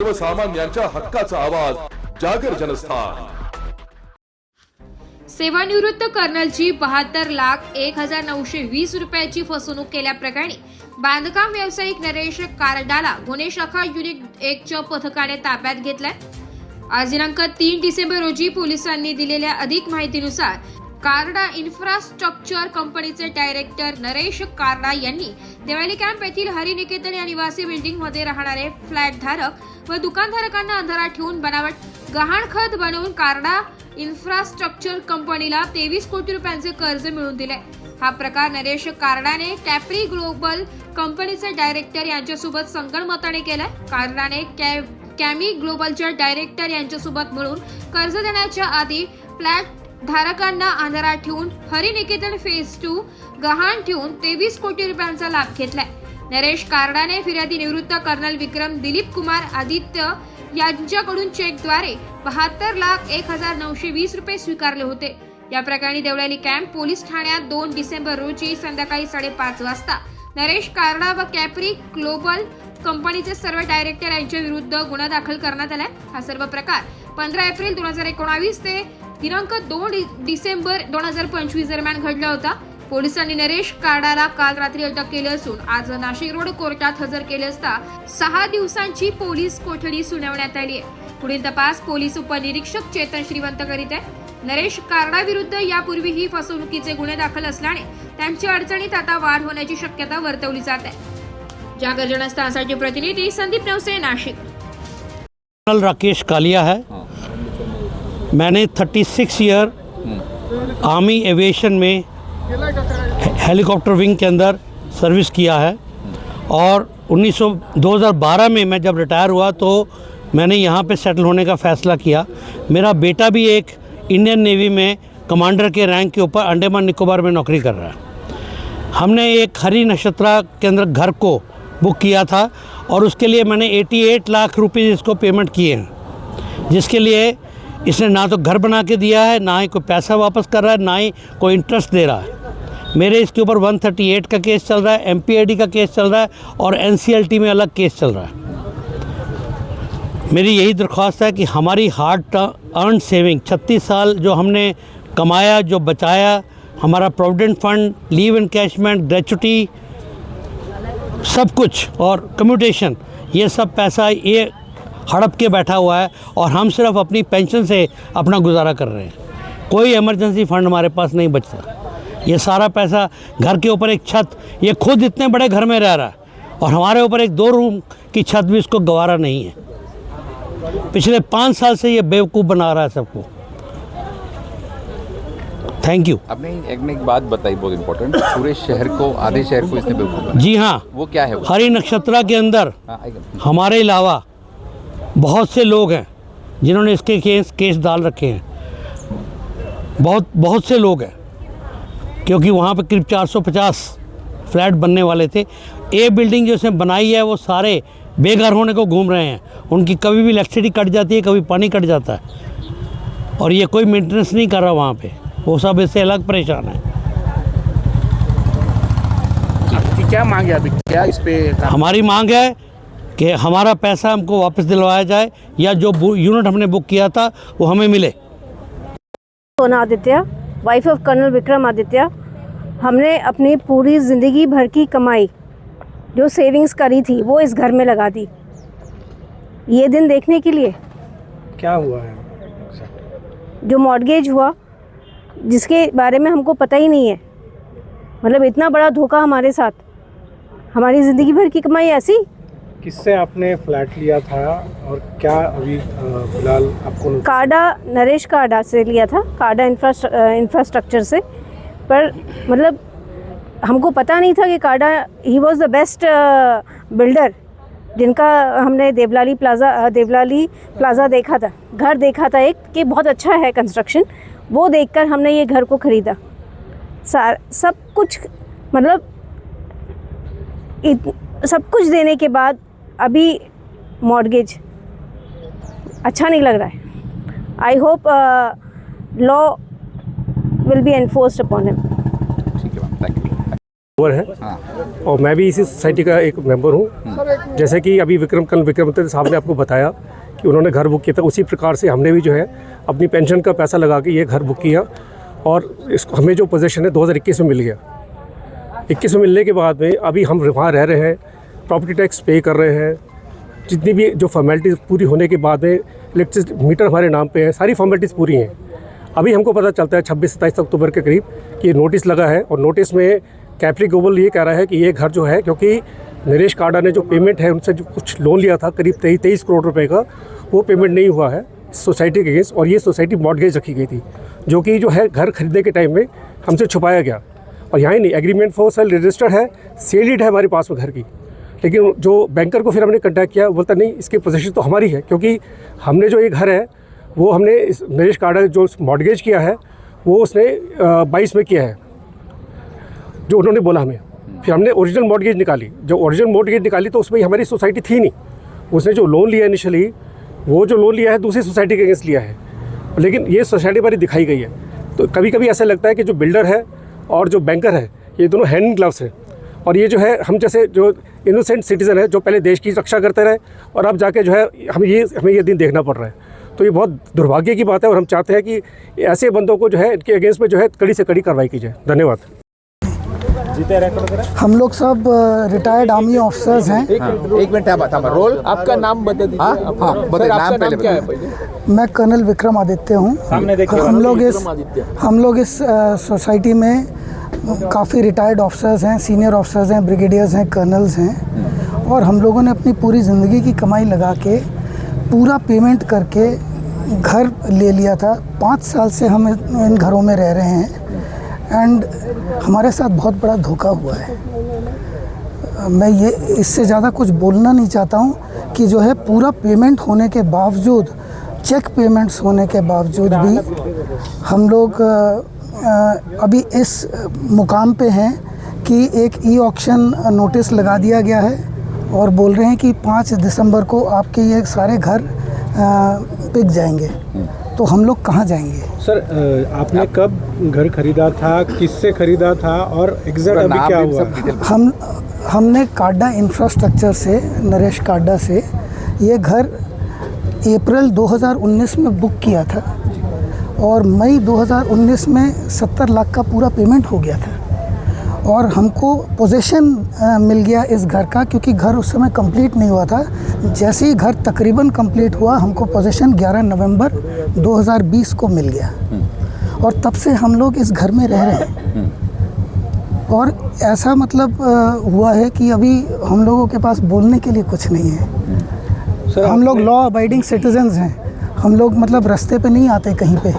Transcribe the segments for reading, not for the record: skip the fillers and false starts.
सर्वसामान्यांच्या हक्काचा आवाज जागर जनस्थान। सेवानिवृत्त कर्नलची 72,01,920 रुपयाची फसवणूक केल्याप्रकरणी बांधकाम व्यावसायिक नरेश कारडाला गुन्हे शाखा युनिट 1 च्या पथकाने ताब्यात घेतलाय। आज दिनांक 3 डिसेंबर रोजी पोलिसांनी दिलेल्या अधिक माहितीनुसार कारडा इन्फ्रास्ट्रक्चर कंपनीचे डायरेक्टर नरेश कारडा यांनी देवळाली कॅम्प येथील हरिनिकेतन या निवासी बिल्डिंग मध्ये राहणारे फ्लॅट धारक व दुकानधारकांना अंधारात ठेवून बनावट गहाणखत बनवून कारडा इन्फ्रास्ट्रक्चर कंपनीला 23 कोटी रुपयांचे कर्ज मिळवून दिले। हा प्रकार नरेश कारडाने कॅप्री ग्लोबल कंपनीचे डायरेक्टर यांच्यासोबत संगनमताने केलाय। कारडाने कॅमी ग्लोबलच्या डायरेक्टर यांच्यासोबत मिळून कर्ज देण्याच्या आधी फ्लॅट धारकांना अंधारात ठेवून हरिनिकेतन फेज 2 गहाण ठेवून 23 कोटी रुपयांचा लाभ घेतलाय। नरेश कारडाने फिर्यादी निवृत्त कर्नल विक्रम दिलीप कुमार आदित्य यांच्याकडून चेकद्वारे 72,01,920 रुपये स्वीकारले होते। या प्रकरणी देवळाली कॅम्प पोलीस ठाण्यात 2 डिसेंबर रोजी संध्याकाळी 5:30 वाजता नरेश कारडा व कॅप्री ग्लोबल कंपनीचे सर्व डायरेक्टर यांच्या विरुद्ध गुन्हा दाखल करण्यात आलाय। हा सर्व प्रकार 15 एप्रिल 2019 ते दिनांक 2 डिसेंबर 2025 दरम्यान घडला होता। पोलिसांनी नरेश कारडाला काल रात्री अटक केली असून आज नाशिक रोड कोर्टात हजर केले असता 6 दिवसांची पोलीस कोठडी सुनावण्यात आली आहे। पुढील तपास पोलीस उपनिरीक्षक चेतन श्रीवंत करीत आहे। नरेश कारडा विरुद्ध यापूर्वीही फसवणुकीचे गुन्हे दाखल असल्याने त्यांच्या अडचणीत आता वाढ होण्याची शक्यता वर्तवली जात आहे। जागर जनस्थानसाठी प्रतिनिधी संदीप नवसे, नाशिक। राकेश कालिया है। मैंने 36 ईयर आर्मी एविएशन में हेलीकॉप्टर विंग के अंदर सर्विस किया है और 2012 में मैं जब रिटायर हुआ तो मैंने यहाँ पे सेटल होने का फ़ैसला किया। मेरा बेटा भी एक इंडियन नेवी में कमांडर के रैंक के ऊपर अंडमान निकोबार में नौकरी कर रहा है। हमने एक हरी नक्षत्रा के अंदर घर को बुक किया था और उसके लिए मैंने 88 लाख रुपये इसको पेमेंट किए हैं, जिसके लिए इसने ना तो घर बना के दिया है, ना ही कोई पैसा वापस कर रहा है, ना ही कोई इंटरेस्ट दे रहा है। मेरे इसके ऊपर 138 का केस चल रहा है, MPAD का केस चल रहा है और NCLT में अलग केस चल रहा है। मेरी यही दरख्वास्त है कि हमारी हार्ड अर्न सेविंग 36 साल जो हमने कमाया, जो बचाया, हमारा provident fund, leave encashment, gratuity, सब कुछ और कम्यूटेशन, ये सब पैसा ये हड़प के बैठा हुआ है और हम सिर्फ अपनी पेंशन से अपना गुजारा कर रहे हैं। कोई इमरजेंसी फंड हमारे पास नहीं बचता। ये सारा पैसा घर के ऊपर एक छत, ये खुद इतने बड़े घर में रह रहा है और हमारे ऊपर एक 2 रूम की छत भी इसको गवारा नहीं है। पिछले 5 साल से ये बेवकूफ़ बना रहा है सबको। Thank you. आपने एक बात बताई बहुत इम्पोर्टेंट, पूरे शहर को, आधे शहर को इसने बेवकूफ़ बनाया। जी हाँ, वो क्या है? हरी नक्षत्रा के अंदर हमारे अलावा बहुत से लोग हैं जिन्होंने इसके केस डाल रखे हैं। बहुत से लोग हैं, क्योंकि वहाँ पे करीब 450 फ्लैट बनने वाले थे। ये बिल्डिंग जो इसने बनाई है वो सारे बेघर होने को घूम रहे हैं। उनकी कभी भी इलेक्ट्रिसिटी कट जाती है, कभी पानी कट जाता है और ये कोई मेंटेनेंस नहीं कर रहा वहाँ पे। वो सब इससे अलग परेशान है। क्या मांग है अभी? क्या इस पे हमारी मांग है कि हमारा पैसा हमको वापस दिलवाया जाए या जो यूनिट हमने बुक किया था वो हमें मिले। Sona Aditya, wife of colonel Vikram Aditya. हमने अपनी पूरी ज़िंदगी भर की कमाई जो सेविंग्स करी थी वो इस घर में लगा दी, ये दिन देखने के लिए। क्या हुआ है? जो मॉर्गेज हुआ जिसके बारे में हमको पता ही नहीं है, मतलब इतना बड़ा धोखा हमारे साथ। हमारी ज़िंदगी भर की कमाई ऐसी। किससे आपने फ्लैट लिया था और क्या अभी फिलहाल आपको? कारडा, नरेश कारडा से लिया था, कारडा इंफ्रास्ट्रक्चर से। पर मतलब हमको पता नहीं था कि कारडा ही वाज द बेस्ट बिल्डर, जिनका हमने देवलाली प्लाज़ा देखा था, घर देखा था एक कि बहुत अच्छा है कंस्ट्रक्शन। वो देखकर हमने ये घर को ख़रीदा। सब कुछ मतलब सब कुछ देने के बाद अभी मॉर्गेज अच्छा नहीं लग रहा है। I hope law will be enforced upon him. है और मैं भी इसी सोसाइटी का एक मेंबर हूँ। जैसे कि अभी कल विक्रम साहब ने आपको बताया कि उन्होंने घर बुक किया था, उसी प्रकार से हमने भी जो है अपनी पेंशन का पैसा लगा के ये घर बुक किया और इसको हमें जो पोजीशन है 2021 में मिल गया। 21 में मिलने के बाद में अभी हम वहाँ रह रहे हैं, प्रॉपर्टी टैक्स पे कर रहे हैं, जितनी भी जो फॉर्मेलिटीज़ पूरी होने के बाद में इलेक्ट्रिसिटी मीटर हमारे नाम पे है, सारी फॉर्मेलिटीज़ पूरी हैं। अभी हमको पता चलता है 26-27 अक्टूबर के करीब कि नोटिस लगा है और नोटिस में कैप्री ग्लोबल ये कह रहा है कि ये घर जो है, क्योंकि नरेश काडा ने जो पेमेंट है उनसे जो कुछ लोन लिया था करीब 23 करोड़ रुपए का, वो पेमेंट नहीं हुआ है सोसाइटी के अगेंस्ट, और ये सोसाइटी मॉर्गेज रखी गई थी, जो कि जो है घर खरीदने के टाइम में हमसे छुपाया गया। और यहाँ ही नहीं, एग्रीमेंट फॉर सेल रजिस्टर्ड है, सेल है हमारे पास में घर की, लेकिन जो बैंकर को फिर हमने कांटेक्ट किया, बोलता नहीं इसकी पोजीशन तो हमारी है, क्योंकि हमने जो ये घर है वो हमने इस नरेश काडा जो मॉर्गेज किया है वो उसने 22 में किया है जो उन्होंने बोला हमें। फिर हमने ओरिजिनल मॉर्गेज निकाली, जो ओरिजिनल मॉर्गेज निकाली तो उसमें हमारी सोसाइटी थी नहीं, उसने जो लोन लिया इनिशियली, वो जो लोन लिया है दूसरी सोसाइटी के अगेंस्ट लिया है, लेकिन ये सोसाइटी हमारी दिखाई गई है। तो कभी कभी ऐसा लगता है कि जो बिल्डर है और जो बैंकर है ये दोनों हैंड इन ग्लव्स है, और ये जो है हम जैसे जो इनोसेंट सिटीज़न है जो पहले देश की रक्षा करते रहे और अब जाके जो है हमें ये दिन देखना पड़ रहा है। तो ये बहुत दुर्भाग्य की बात है और हम चाहते हैं कि ऐसे बंदों को जो है इनके अगेंस्ट में जो है कड़ी से कड़ी कार्रवाई की जाए। धन्यवाद। हम लोग सब रिटायर्ड आर्मी ऑफिसर्स हैं। एक मिनट रोल आपका नाम बता दीजिए। हाँ, नाम क्या है? मैं कर्नल विक्रम आदित्य हूँ। हम लोग इस सोसाइटी में काफ़ी रिटायर्ड ऑफिसर्स हैं, सीनियर ऑफिसर्स हैं, ब्रिगेडियर्स हैं, कर्नल्स हैं, और हम लोगों ने अपनी पूरी ज़िंदगी की कमाई लगा के पूरा पेमेंट करके घर ले लिया था। 5 साल से हम इन घरों में रह रहे हैं एंड हमारे साथ बहुत बड़ा धोखा हुआ है। मैं ये इससे ज़्यादा कुछ बोलना नहीं चाहता हूँ कि जो है पूरा पेमेंट होने के बावजूद, चेक पेमेंट्स होने के बावजूद भी हम लोग अभी इस मुकाम पे हैं कि एक ई ऑक्शन नोटिस लगा दिया गया है और बोल रहे हैं कि 5 दिसंबर को आपके ये सारे घर बिक जाएंगे। तो हम लोग कहाँ जाएंगे? सर, आपने कब घर खरीदा था, किससे खरीदा था और एग्जैक्ट अभी क्या हुआ? हमने काडा इंफ्रास्ट्रक्चर से, नरेश काडा से ये घर अप्रैल 2019 में बुक किया था और मई 2019 में 70 लाख का पूरा पेमेंट हो गया था और हमको पोजीशन मिल गया इस घर का, क्योंकि घर उस समय कंप्लीट नहीं हुआ था। जैसे ही घर तकरीबन कंप्लीट हुआ हमको पोजीशन 11 नवंबर 2020 को मिल गया और तब से हम लोग इस घर में रह रहे हैं। और ऐसा मतलब हुआ है कि अभी हम लोगों के पास बोलने के लिए कुछ नहीं है। सर, हम लोग लॉ अबाइडिंग सिटीजन्स हैं, हम लोग मतलब रास्ते पे नहीं आते कहीं पे,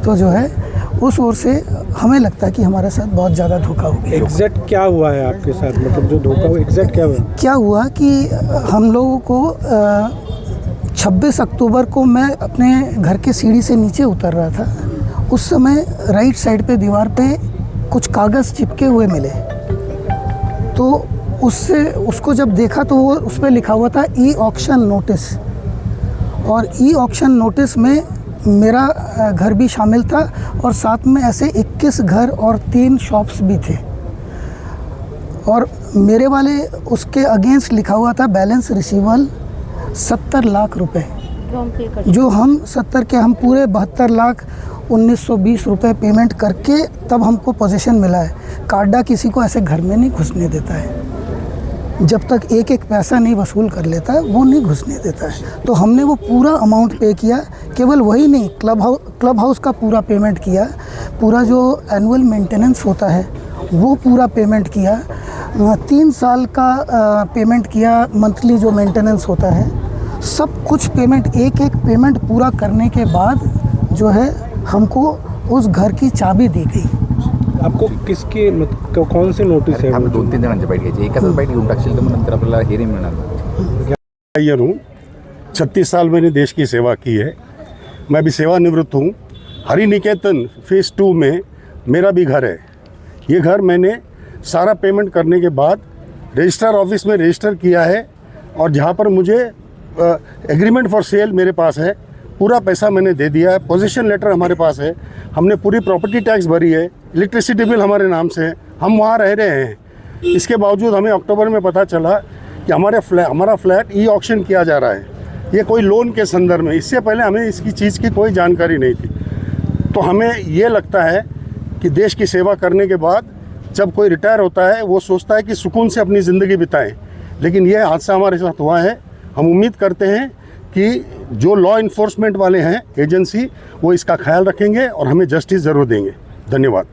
तो जो है उस ओर से हमें लगता है कि हमारे साथ बहुत ज़्यादा धोखा हो गया। एग्जैक्ट क्या हुआ है आपके साथ, मतलब जो धोखा हुआ एग्जैक्ट क्या हुआ कि हम लोगों को 26 अक्टूबर को मैं अपने घर के सीढ़ी से नीचे उतर रहा था। उस समय राइट साइड पे दीवार पे कुछ कागज़ चिपके हुए मिले, तो उसको जब देखा तो वो उस पर लिखा हुआ था ई ऑक्शन नोटिस, और ई ऑक्शन नोटिस में मेरा घर भी शामिल था और साथ में ऐसे 21 घर और 3 शॉप्स भी थे, और मेरे वाले उसके अगेंस्ट लिखा हुआ था बैलेंस रिसीवल 70 लाख रुपए, जो हम हम पूरे 72 लाख 1920 रुपए पेमेंट करके तब हमको पोजीशन मिला है। काडा किसी को ऐसे घर में नहीं घुसने देता है, जब तक एक एक पैसा नहीं वसूल कर लेता है वो नहीं घुसने देता है। तो हमने वो पूरा अमाउंट पे किया, केवल वही नहीं, क्लब हाउस का पूरा पेमेंट किया, पूरा जो एनुअल मेंटेनेंस होता है वो पूरा पेमेंट किया, 3 साल का पेमेंट किया, मंथली जो मेंटेनेंस होता है, सब कुछ पेमेंट, एक एक पेमेंट पूरा करने के बाद जो है हमको उस घर की चाबी दी गई। आपको किसकी कौन से नोटिस है? हम 2-3 जणांचे बैठ घ्यायचे, एकाच बैठ घेऊन टाकशील तर नंतर आपल्याला हे नाही मिळणार। हूँ 36 साल मैंने देश की सेवा की है, मैं भी सेवानिवृत्त हूँ। हरि निकेतन फेज़ 2 में मेरा भी घर है। ये घर मैंने सारा पेमेंट करने के बाद रजिस्ट्रार ऑफिस में रजिस्टर किया है, और जहाँ पर मुझे एग्रीमेंट फॉर सेल मेरे पास है पूरा पैसा मैंने दे दिया है, पोजीशन लेटर हमारे पास है, हमने पूरी प्रॉपर्टी टैक्स भरी है, इलेक्ट्रिसिटी बिल हमारे नाम से है, हम वहाँ रह रहे हैं। इसके बावजूद हमें अक्टूबर में पता चला कि हमारा फ्लैट ई ऑक्शन किया जा रहा है, ये कोई लोन के संदर्भ में। इससे पहले हमें इसकी चीज़ की कोई जानकारी नहीं थी। तो हमें ये लगता है कि देश की सेवा करने के बाद जब कोई रिटायर होता है वो सोचता है कि सुकून से अपनी ज़िंदगी बिताएं, लेकिन ये हादसा हमारे साथ हुआ है। हम उम्मीद करते हैं कि जो लॉ इन्फोर्समेंट वाले हैं एजेंसी, वो इसका ख्याल रखेंगे और हमें जस्टिस ज़रूर देंगे। धन्यवाद।